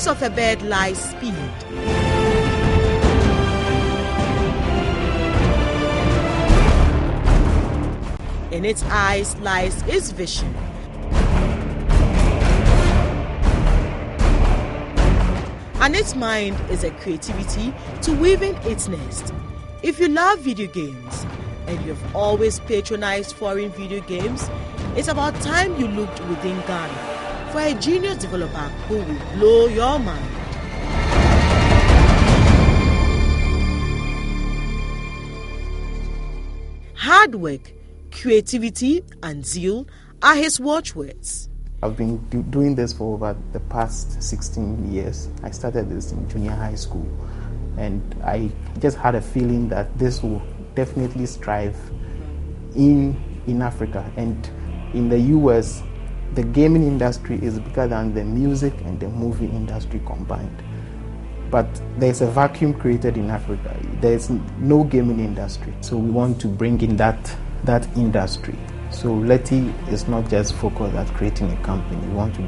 voice of a bird lies speed. In its eyes lies its vision. And its mind is a creativity to weave in its nest. If you love video games and you've always patronized foreign video games, it's about time you looked within Ghana for a genius developer who will blow your mind. Hard work, creativity and zeal are his watchwords. I've been doing this for over the past 16 years. I started this in junior high school, and I just had a feeling that this will definitely strive in Africa. And in the US, the gaming industry is bigger than the music and the movie industry combined. But there's a vacuum created in Africa. There's no gaming industry. So we want to bring in that industry. So Letty is not just focused at creating a company. We want to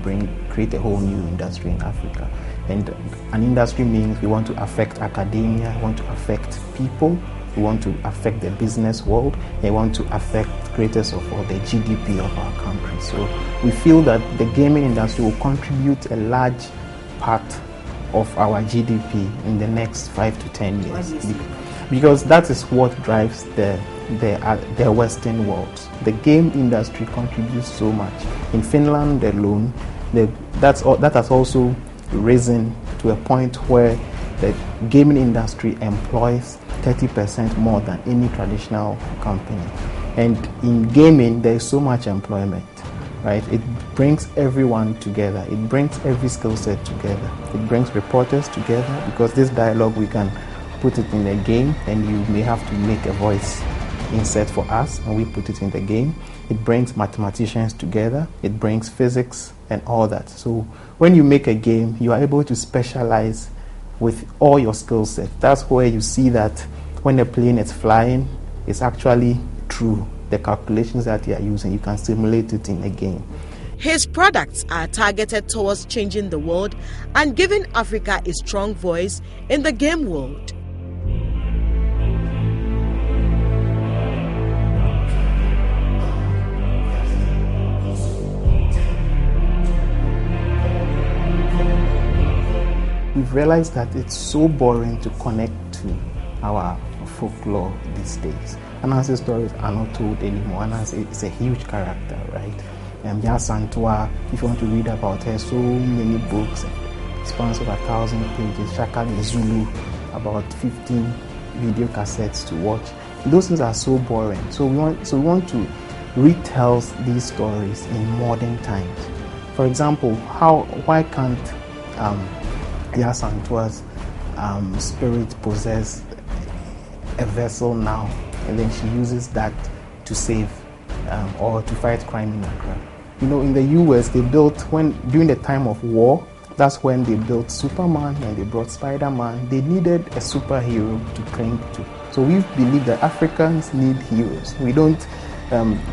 create a whole new industry in Africa. And an industry means we want to affect academia, we want to affect people, we want to affect the business world, and we want to affect greatest of all, the GDP of our country. So we feel that the gaming industry will contribute a large part of our GDP in the next 5 to 10 years. Because that is what drives the Western world. The game industry contributes so much. In Finland alone, that has also risen to a point where the gaming industry employs 30% more than any traditional company. And in gaming, there is so much employment, right? It brings everyone together. It brings every skill set together. It brings reporters together, because this dialogue, we can put it in a game, and you may have to make a voice insert for us, and we put it in the game. It brings mathematicians together. It brings physics and all that. So when you make a game, you are able to specialize with all your skill set. That's where you see that when a plane is flying, it's actually true. The calculations that you are using, you can simulate it in a game. His products are targeted towards changing the world and giving Africa a strong voice in the game world. We've realized that it's so boring to connect to our folklore these days. Anansi stories are not told anymore. Anansi is a huge character, right? Yasantua, if you want to read about her, so many books, spans of 1,000 pages. Shakali Zulu, about 15 video cassettes to watch. Those things are so boring. So we want to retell these stories in modern times. For example, why can't Yasantua's spirit possess a vessel now, and then she uses that to save or to fight crime in Accra? You know, in the US, they built, during the time of war, that's when they built Superman and they brought Spider-Man. They needed a superhero to cling to. So we believe that Africans need heroes.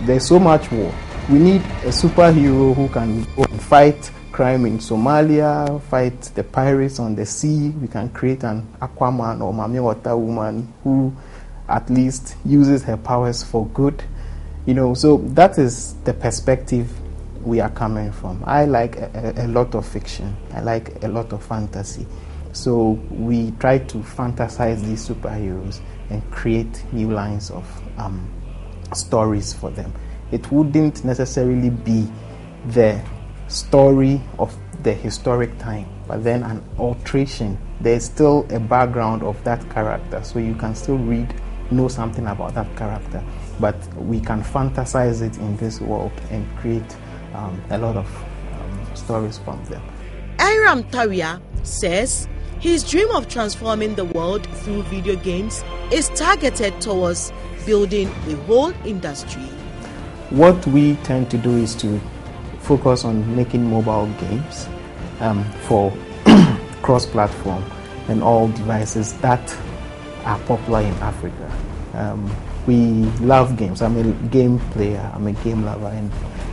There's so much war. We need a superhero who can go and fight crime in Somalia, fight the pirates on the sea. We can create an Aquaman or Mami Water woman who at least uses her powers for good. You know, so that is the perspective we are coming from. I like a lot of fiction. I like a lot of fantasy. So we try to fantasize these superheroes and create new lines of stories for them. It wouldn't necessarily be the story of the historic time, but then an alteration. There's still a background of that character, so you can still know something about that character, but we can fantasize it in this world and create a lot of stories from them. Iram Taria says his dream of transforming the world through video games is targeted towards building a whole industry. What we tend to do is to focus on making mobile games for cross-platform and all devices that are popular in Africa. We love games. I'm a game player, I'm a game lover, and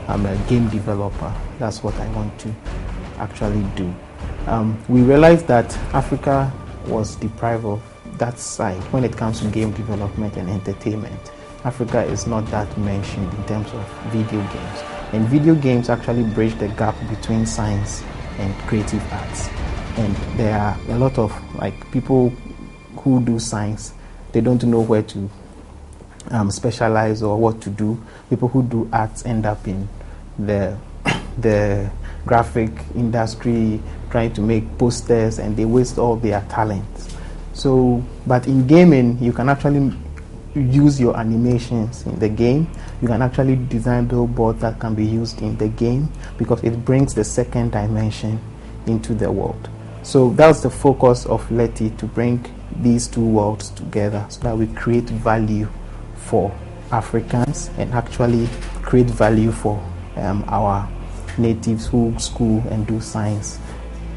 I'm a game developer. That's what I want to actually do. we realized that Africa was deprived of that side when it comes to game development and entertainment. Africa is not that mentioned in terms of video games. And video games actually bridge the gap between science and creative arts. And there are a lot of people who do science, they don't know where to specialize or what to do. People who do arts end up in the graphic industry trying to make posters, and they waste all their talents. So, but in gaming, you can actually use your animations in the game. You can actually design billboards that can be used in the game because it brings the second dimension into the world. So that's the focus of Leti, to bring these two worlds together so that we create value for Africans and actually create value for our natives who school and do science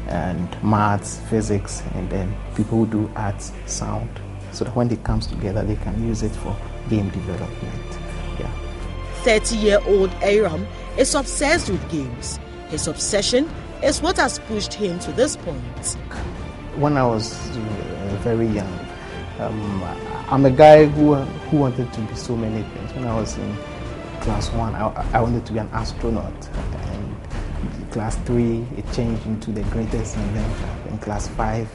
and maths, physics, and then people who do arts, sound, so that when it comes together they can use it for game development. Yeah. 30-year-old Iram is obsessed with games. His obsession is what has pushed him to this point. When I was very young, I'm a guy who wanted to be so many things. When I was in class 1, I wanted to be an astronaut. And in class 3, it changed into the greatest inventor. In class 5,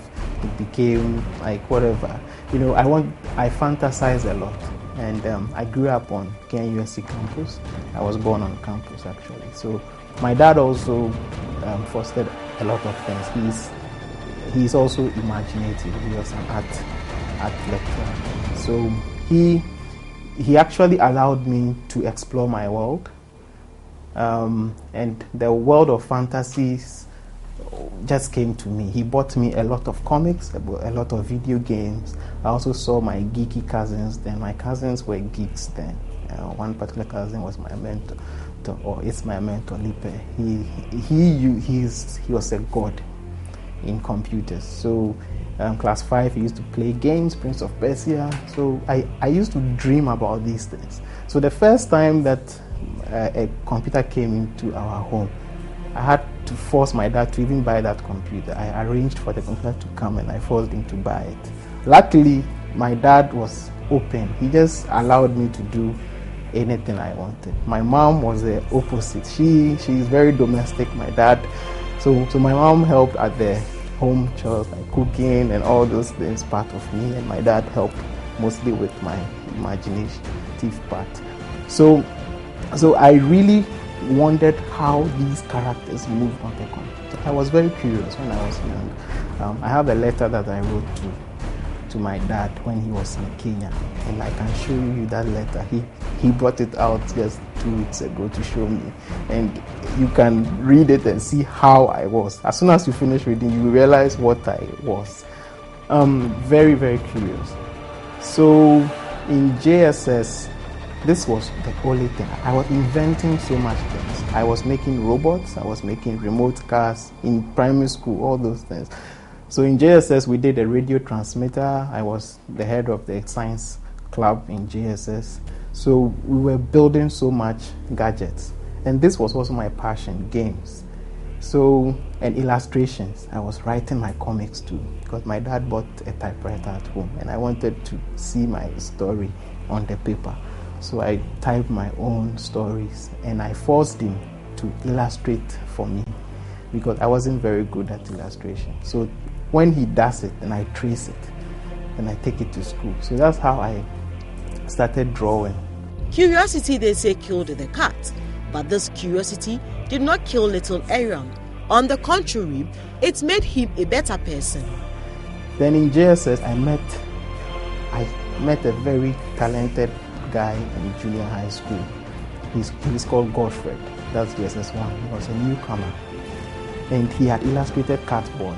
it became like whatever. You know, I fantasize a lot. And I grew up on KNUSC campus. I was born on campus, actually. So my dad also fostered a lot of things. He's also imaginative. He was an art lecturer. So he actually allowed me to explore my world. And the world of fantasies just came to me. He bought me a lot of comics, a lot of video games. I also saw my geeky cousins then. My cousins were geeks then. One particular cousin was my mentor, or is my mentor, Lipe. He was a god in computers. So class 5, he used to play games, Prince of Persia. So I used to dream about these things. So the first time that a computer came into our home, I had to force my dad to even buy that computer. I arranged for the computer to come and I forced him to buy it. Luckily, my dad was open. He just allowed me to do anything I wanted. My mom was the opposite. She is very domestic, my dad. So my mom helped at the home chores like cooking and all those things, part of me, and my dad helped mostly with my imaginative part. So I really wondered how these characters moved on the computer. I was very curious when I was young. I have a letter that I wrote to my dad when he was in Kenya, and I can show you that letter. He brought it out just 2 weeks ago to show me, and you can read it and see how I was. As soon as you finish reading, you realize what I was. Very, very curious. So in JSS, this was the only thing. I was inventing so much things. I was making robots, I was making remote cars in primary school, all those things. So in JSS, we did a radio transmitter. I was the head of the science club in JSS. So we were building so much gadgets. And this was also my passion, games. So, and illustrations. I was writing my comics too, because my dad bought a typewriter at home, and I wanted to see my story on the paper. So I typed my own stories, and I forced him to illustrate for me, because I wasn't very good at illustration. So when he does it, and I trace it, and I take it to school. So that's how I started drawing. Curiosity, they say, killed the cat. But this curiosity did not kill little Iram. On the contrary, it made him a better person. Then in JSS, I met a very talented guy in junior high school. He's called Godfred. That's JSS 1. He was a newcomer. And he had illustrated Catboy.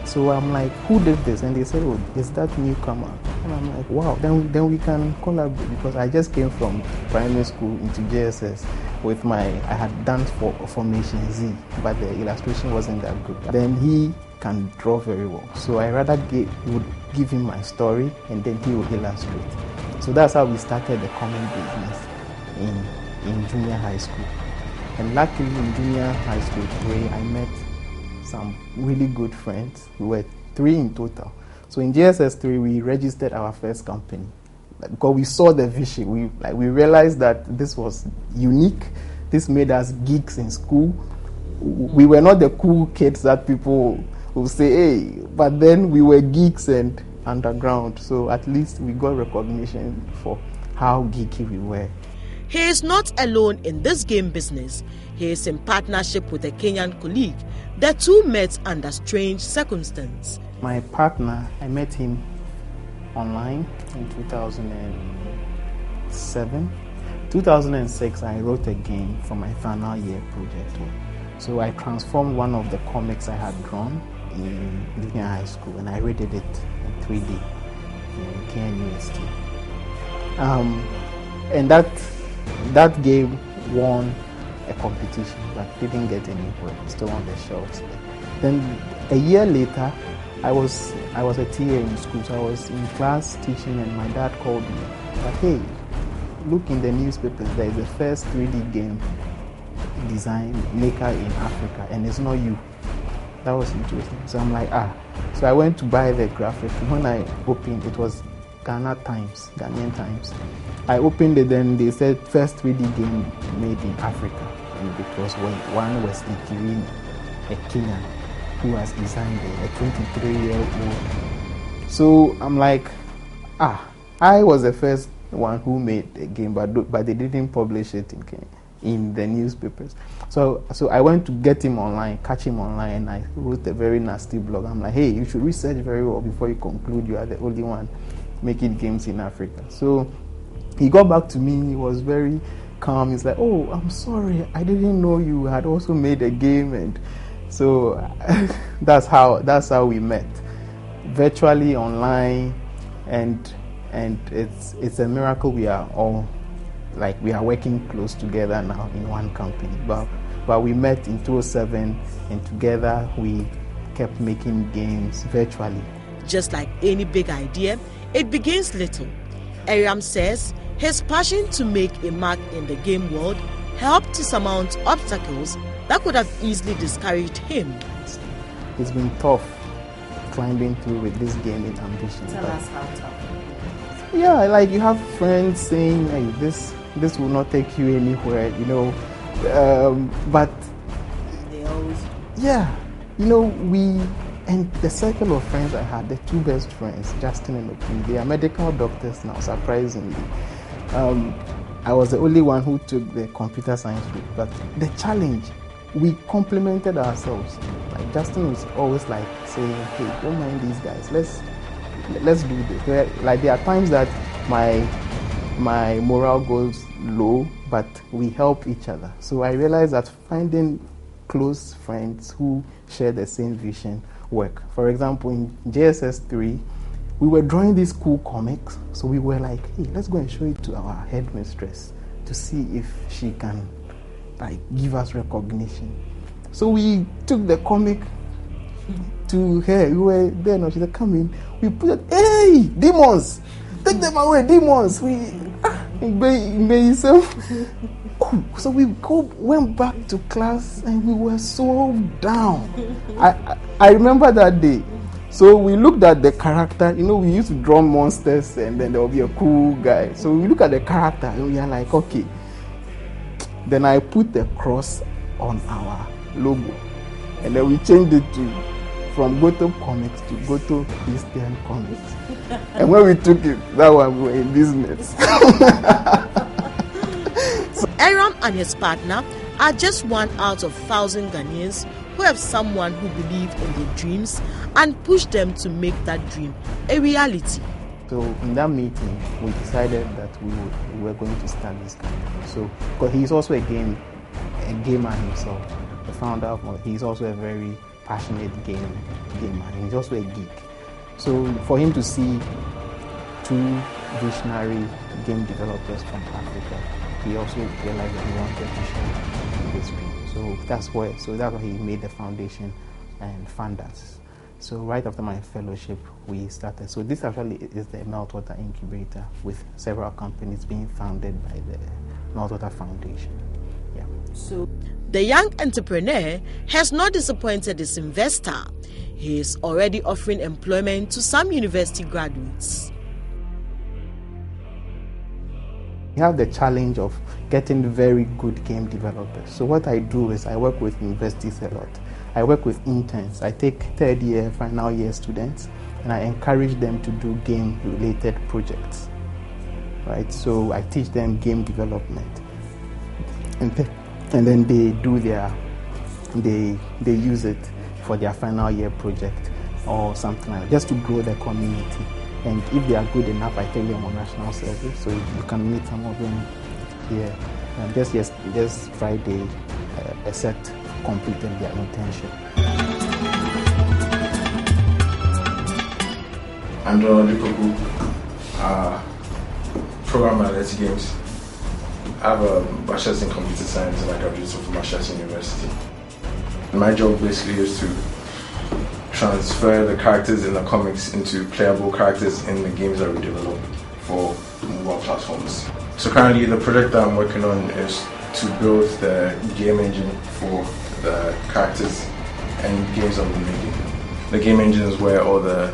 So I'm like, who did this? And they said, oh, is that newcomer? And I'm like, wow, then we can collaborate, because I just came from primary school into JSS with I had done Formation Z, but the illustration wasn't that good. Then he can draw very well. So I rather would give him my story, and then he would illustrate. So that's how we started the comic business in junior high school. And luckily in junior high school, where I met some really good friends. We were 3 in total. So in JSS3, we registered our first company. Because we saw the vision, we realized that this was unique. This made us geeks in school. We were not the cool kids that people will say, hey, but then we were geeks and underground. So at least we got recognition for how geeky we were. He is not alone in this game business. He is in partnership with a Kenyan colleague. The two met under strange circumstances. My partner, I met him online in 2007. 2006, I wrote a game for my final year project. So I transformed one of the comics I had drawn in junior high school, and I rated it in 3D in KNUST. And that game won a competition, but didn't get anywhere. It's still on the shelves. Then a year later, I was a TA in school, so I was in class teaching, and my dad called me. Like, hey, look in the newspapers. There is the first 3D game design maker in Africa, and it's not you. That was interesting. So I'm like, So I went to buy the graphic. When I opened, it was Ghanaian Times. I opened it, and they said first 3D game made in Africa, and it was one Wesley Kirini, a Kenyan, who has designed it, a 23-year-old. So I'm like, I was the first one who made a game, but they didn't publish it in the newspapers. So I went to get him online, catch him online, and I wrote a very nasty blog. I'm like, hey, you should research very well before you conclude you are the only one making games in Africa. So he got back to me. He was very calm. He's like, oh, I'm sorry, I didn't know you had also made a game. And so that's how we met, virtually online, and it's a miracle we are all we are working close together now in one company. But we met in 2007, and together we kept making games virtually. Just like any big idea, it begins little. Irams says his passion to make a mark in the game world helped to surmount obstacles that could have easily discouraged him. It's been tough climbing through with this gaming ambition. Tell us how tough. Yeah, like you have friends saying, hey, this will not take you anywhere, but they always, and the circle of friends I had, the two best friends, Justin and Opin, they are medical doctors now, surprisingly. I was the only one who took the computer science route, but the challenge, we complemented ourselves. Like Justin was always like saying, hey, don't mind these guys, let's do this. There are times that my morale goes low, but we help each other. So I realized that finding close friends who share the same vision work. For example, in JSS3, we were drawing these cool comics, so we were like, hey, let's go and show it to our headmistress to see if she can give us recognition. So we took the comic to her. We were there now. She said, come in. We put it, hey, demons! Take them away, demons! So we went back to class, and we were so down. I remember that day. So we looked at the character. We used to draw monsters, and then there will be a cool guy. So we look at the character, and we are like, okay. Then I put the cross on our logo, and then we changed it from Goto Comics to Goto Christian Comics. And when we took it, that one we were in business. Irams and his partner are just one out of 1,000 Ghanaians who have someone who believes in their dreams and push them to make that dream a reality. So in that meeting, we decided that we were going to start this company. So because he's also a gamer himself, the founder of, he's also a very passionate gamer. He's also a geek. So for him to see two visionary game developers from Africa, he also realized that he wanted to share this dream. So that's why he made the foundation and fund us. So right after my fellowship, we started. So this actually is the Meltwater Incubator with several companies being founded by the Meltwater Foundation. Yeah. So The young entrepreneur has not disappointed his investor. He is already offering employment to some university graduates. We have the challenge of getting very good game developers. So what I do is I work with universities a lot. I work with interns. I take third year, final year students, and I encourage them to do game related projects. Right? So I teach them game development. And then they do they use it for their final year project or something like that, just to grow the community. And if they are good enough, I take them on national service, so you can meet some of them here. Just Friday, a set completed their internship. I'm Donald Dukoku, programmer at Let's Games. I have a bachelor's in computer science and I graduated from Masters University. And my job basically is to transfer the characters in the comics into playable characters in the games that we develop for mobile platforms. So currently the project that I'm working on is to build the game engine for the characters and games that we're making. The game engine is where all the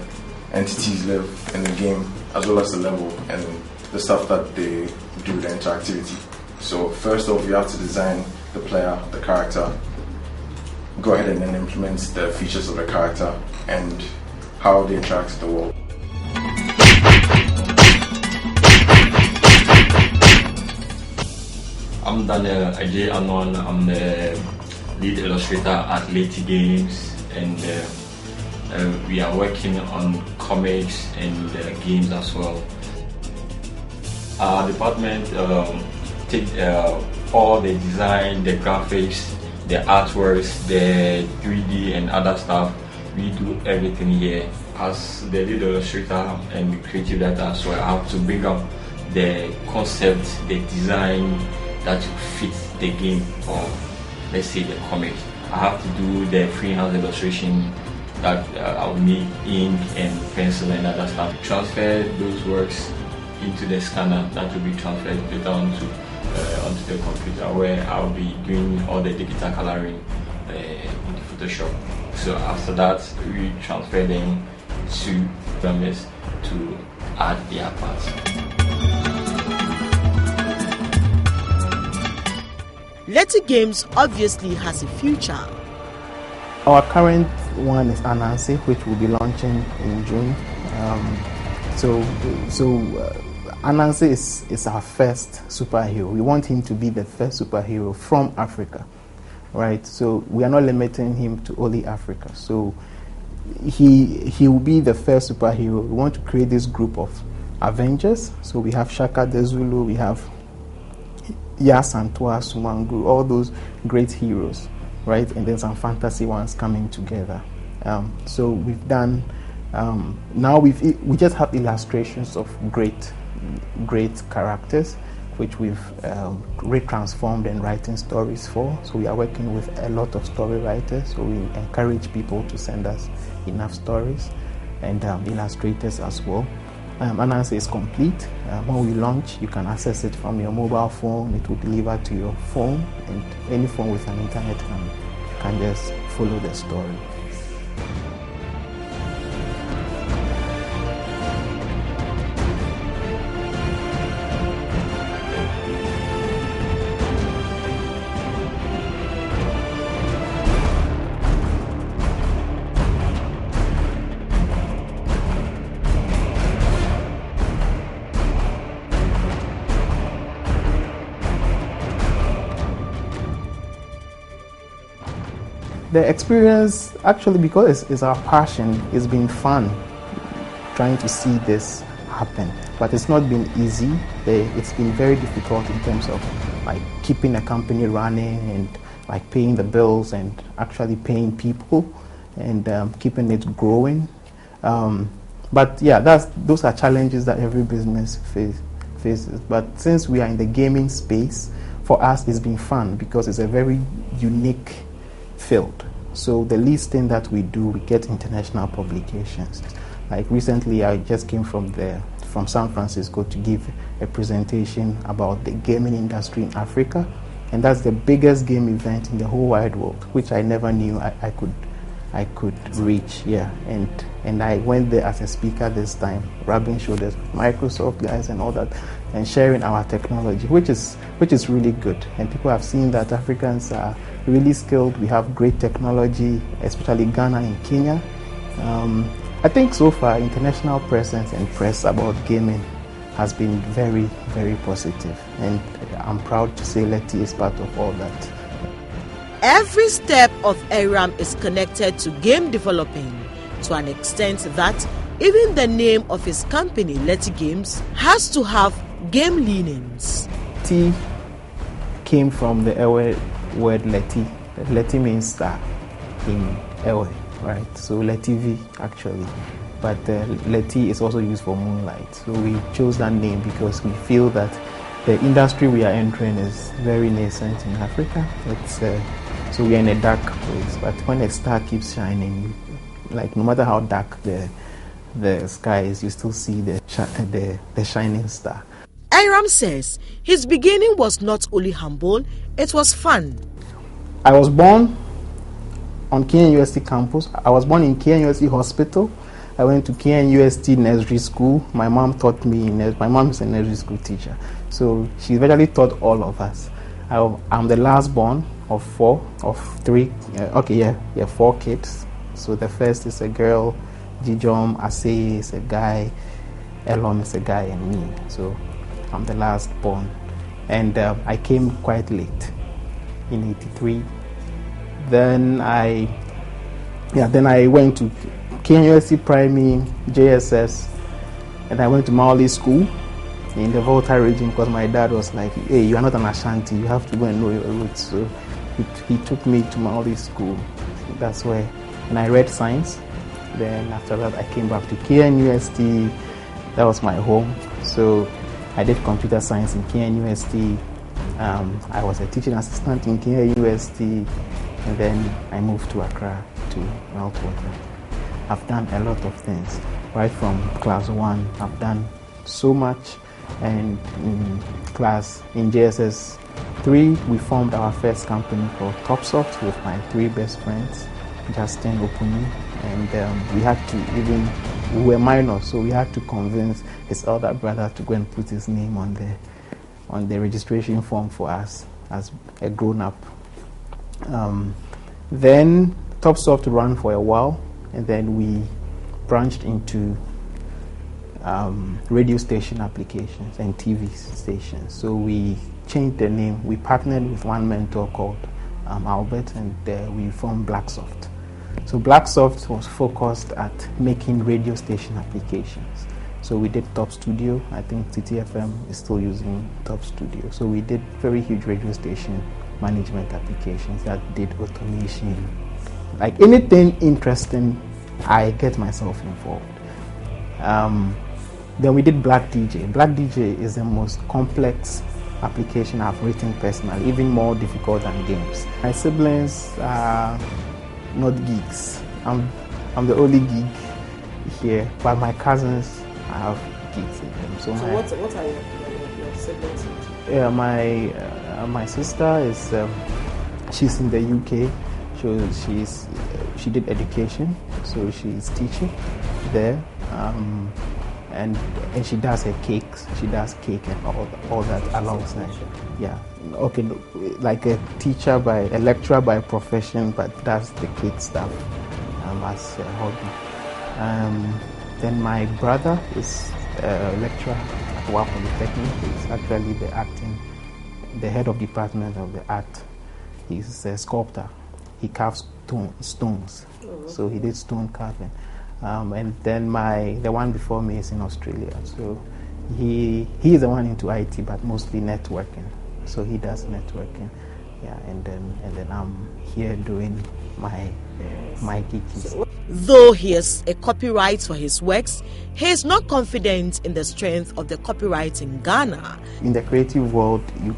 entities live in the game, as well as the level and the stuff that they do, the interactivity. So first off, you have to design the player, the character, go ahead and then implement the features of the character and how they interact with the world. I'm Daniel Ajay Anon. I'm the lead illustrator at Leti Games, and we are working on comics and games as well. Our department takes all the design, the graphics, the artworks, the 3D and other stuff. We do everything here. As the lead illustrator and the creative director, so I have to bring up the concept, the design that fits the game, or let's say the comic. I have to do the freehand illustration that I'll need ink and pencil and other stuff. Transfer those works into the scanner that will be transferred later onto the computer, where I'll be doing all the digital coloring into Photoshop. So after that, we transfer them to programmers to add their parts. Leti Games obviously has a future. Our current one is Anansi, which will be launching in June. Anansi is our first superhero. We want him to be the first superhero from Africa, right? So we are not limiting him to only Africa. So he will be the first superhero. We want to create this group of Avengers. So we have Shaka the Zulu, we have Yasantua, Sumangu, all those great heroes, right? And then some fantasy ones coming together. So we've done. Now we just have illustrations of great characters, which we've retransformed and writing stories for. So we are working with a lot of story writers. So we encourage people to send us enough stories and illustrators as well. Anansi is complete. When we launch, you can access it from your mobile phone. It will deliver to your phone, and any phone with an internet can just follow the story. The experience, actually, because it's our passion, it's been fun trying to see this happen. But it's not been easy. It's been very difficult in terms of like keeping a company running and like paying the bills and actually paying people and keeping it growing. But yeah, those are challenges that every business faces. But since we are in the gaming space, for us it's been fun because it's a very unique field. So the least thing that we do, we get international publications. Like recently, I just came from San Francisco to give a presentation about the gaming industry in Africa, and that's the biggest game event in the whole wide world, which I never knew I could reach. Yeah, and I went there as a speaker this time, rubbing shoulders with Microsoft guys and all that, and sharing our technology, which is really good. And people have seen that Africans are really skilled. We have great technology, especially Ghana and Kenya. I think so far international presence and press about gaming has been very, very positive, and I'm proud to say Letty is part of all that. Every step of Iram is connected to game developing to an extent that even the name of his company, Letty Games, has to have game leanings. T came from the Ewe word Letty. Letty means star in Ewe, right? So Letty V actually. But Letty is also used for moonlight. So we chose that name because we feel that the industry we are entering is very nascent in Africa. So we are in a dark place, but when a star keeps shining, like no matter how dark the sky is, you still see the shining star. Iram says his beginning was not only humble, it was fun. I was born on KNUST campus. I was born in KNUST hospital. I went to KNUST nursery school. My mom taught me. My mom is a nursery school teacher, so she virtually taught all of us. I'm the last born of four kids. So the first is a girl, Jijom, Aseye is a guy, Elon is a guy, and me. So I'm the last born, and I came quite late in '83. Then I went to KNUST Primary, JSS, and I went to Maoli School in the Volta region because my dad was like, hey, you are not an Ashanti, you have to go and know your roots. So he took me to Maoli School. So that's where, and I read science. Then after that, I came back to KNUST. That was my home. So I did computer science in KNUST. I was a teaching assistant in KNUST, and then I moved to Accra to Meltwater. I've done a lot of things, right from class 1. I've done so much, and in JSS 3, we formed our first company called Topsoft with my 3 best friends, Justin, Opuni, and we were minors, so we had to convince his elder brother to go and put his name on the registration form for us as a grown-up. Then Topsoft ran for a while, and then we branched into radio station applications and TV stations. So we changed the name. We partnered with one mentor called Albert, and we formed Blacksoft. So Blacksoft was focused at making radio station applications. So we did Top Studio. I think TTFM is still using Top Studio. So we did very huge radio station management applications that did automation. Like anything interesting, I get myself involved. Then we did Black DJ. Black DJ is the most complex application I've written personally, even more difficult than games. My siblings are not geeks. I'm the only geek here, but my cousins have geeks in them. So what are your siblings into? Yeah, my sister is she's in the UK. She did education, so she's teaching there, and she does her cakes. She does cake and all that alongside. Yeah, okay, like a lecturer by profession, but does the cake stuff as a hobby. Then my brother is a lecturer at Wa Polytechnic. He's actually the head of department of the art. He's a sculptor. He carves stones, so he did stone carving. And then the one before me is in Australia. So he is the one into IT, but mostly networking. So he does networking, yeah. And then I'm here doing my geeky. Though he has a copyright for his works, he is not confident in the strength of the copyright in Ghana. In the creative world, you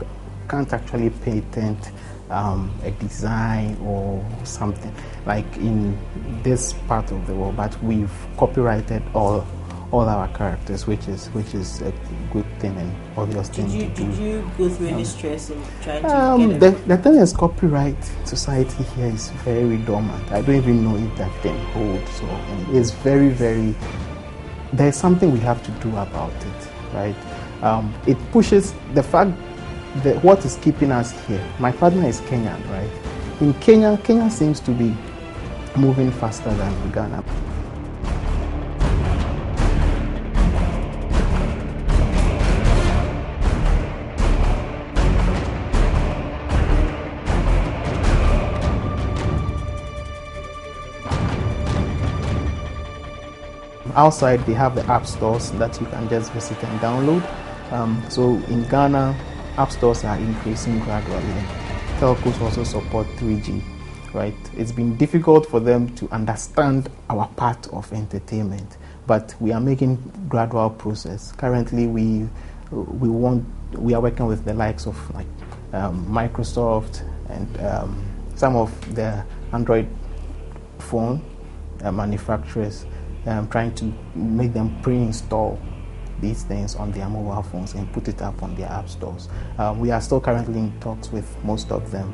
can't actually patent a design or something like in this part of the world, but we've copyrighted all all our characters, which is a good thing and obvious thing to do. Did you go through any stress in trying to get the thing is, copyright society here is very dormant. I don't even know if that thing holds. So it's very, very. There's something we have to do about it, right? It pushes the fact that what is keeping us here. My partner is Kenyan, right? In Kenya seems to be moving faster than Ghana. Outside, they have the app stores that you can just visit and download. So in Ghana, app stores are increasing gradually. Telcos also support 3G, right? It's been difficult for them to understand our part of entertainment, but we are making gradual process. Currently, we are working with the likes of like Microsoft and some of the Android phone manufacturers. Trying to make them pre-install these things on their mobile phones and put it up on their app stores. We are still currently in talks with most of them.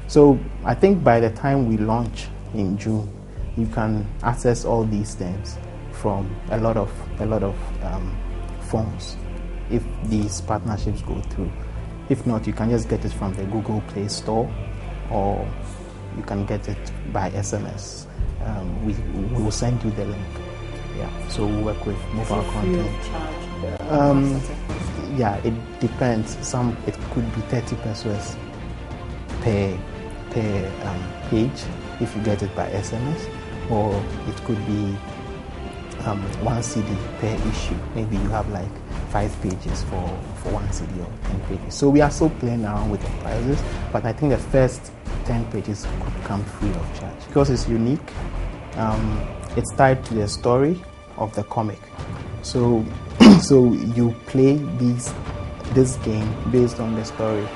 So I think by the time we launch in June, you can access all these things from a lot of phones if these partnerships go through. If not, you can just get it from the Google Play Store, or you can get it by SMS. We will send you the link. Yeah, so we work with mobile content. Yeah, it depends. Some it could be 30 pesos per page if you get it by SMS, or it could be 1 CD per issue. Maybe you have like 5 pages for 1 CD or 10 pages. So we are still playing around with the prices, but I think the first 10 pages could come free of charge because it's unique. It's tied to the story of the comic. So you play this game based on the story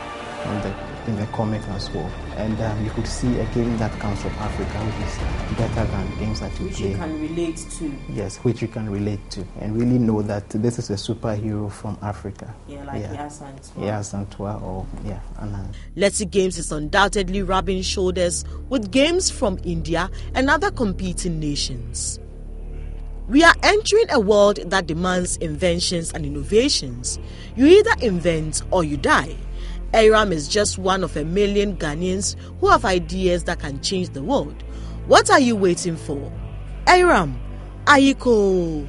in the comic as well. And you could see a game that comes from Africa, which is better than games that you play. Which you can relate to. Yes, which you can relate to and really know that this is a superhero from Africa. Yeah, like Santua or Anan. Let's Games is undoubtedly rubbing shoulders with games from India and other competing nations. We are entering a world that demands inventions and innovations. You either invent or you die. Iram is just one of a million Ghanaians who have ideas that can change the world. What are you waiting for? Iram, Ayiko.